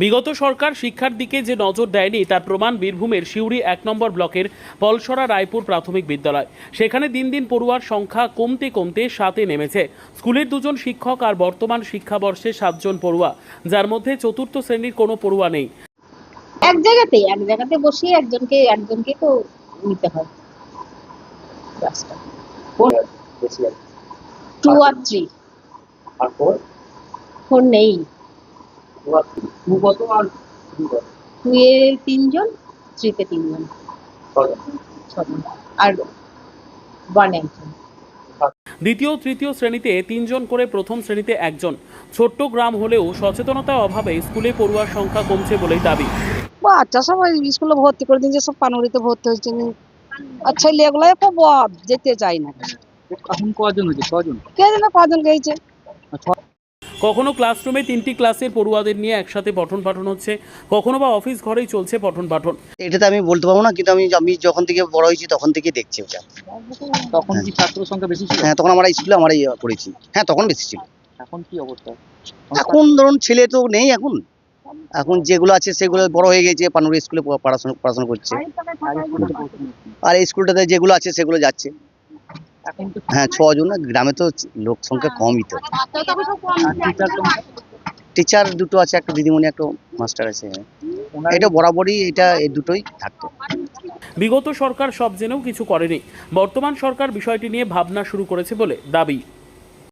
বিগত সরকার শিক্ষার দিকে যে নজর দেয়নি তার প্রমাণ বীরভূমের সিউড়ি ১ নম্বর ব্লকের পলসরা রায়পুর প্রাথমিক বিদ্যালয়। সেখানে দিন দিন পড়ুয়ার সংখ্যা কমতে কমতে 7-এ নেমেছে। স্কুলের 2 জন শিক্ষক আর বর্তমান শিক্ষাবর্ষে 7 জন পড়ুয়া, যার মধ্যে চতুর্থ শ্রেণীর কোনো পড়ুয়া নেই। এক জায়গাতে বসিয়ে একজনকে তো নিতে হয়। ক্লাসটা 2 আর 3 আর 4 4 নেই। 2 কত আর 2 এ 3 জন, 3 তে 3 জন, 6 জন আর 1 একজন। দ্বিতীয় তৃতীয় শ্রেণীতে 3 জন করে, প্রথম শ্রেণীতে 1 জন। ছোট্ট গ্রাম হলেও সচেতনতার অভাবে স্কুলে পড়ুয়ার সংখ্যা কমছে বলেই দাবি। বাচ্চা সবাই স্কুলে ভর্তি করে দিন, যে সব পানুরিতে ভর্তি হয়েছে। আর ছেলেগুলো খুব যেতে চাই না। এখন কজন হয়েছে? 6 জন। কে জানে কজন গেছে। কখনো ক্লাসরুমে 3টি ক্লাসের পড়ুয়াদের নিয়ে একসাথে পঠন পাঠন হচ্ছে, কখনো বা অফিস ঘরেই চলছে পঠন পাঠন। এটা তো আমি বলতে পারবো না, কিন্তু আমি যখন থেকে বড় হয়েছি তখন থেকে দেখছি ওটা। তখন কি ছাত্র সংখ্যা বেশি ছিল? হ্যাঁ, তখন আমরা স্কুলে পড়েছি। হ্যাঁ, তখন বেশি ছিল। এখন কি অবস্থা? এখন ধরুন ছেলে তো নেই। এখন যেগুলো আছে সেগুলো বড় হয়ে গেছে, পানুরি স্কুলে পড়াশোনা করছে। আর এই স্কুলটাতে যেগুলো আছে সেগুলো যাচ্ছে। এখন তো হ্যাঁ, 6 জন। গ্রামে তো লোক সংখ্যা কমই তো। টিচার 2টো আছে, একটা দিদিমণি, একটা মাস্টার আছে। এটা বরাবরই এই দুটোই থাকতো। বিগত সরকার সব জেনেও কিছু করেনি। বর্তমান সরকার বিষয়টি নিয়ে ভাবনা শুরু করেছে বলে দাবি।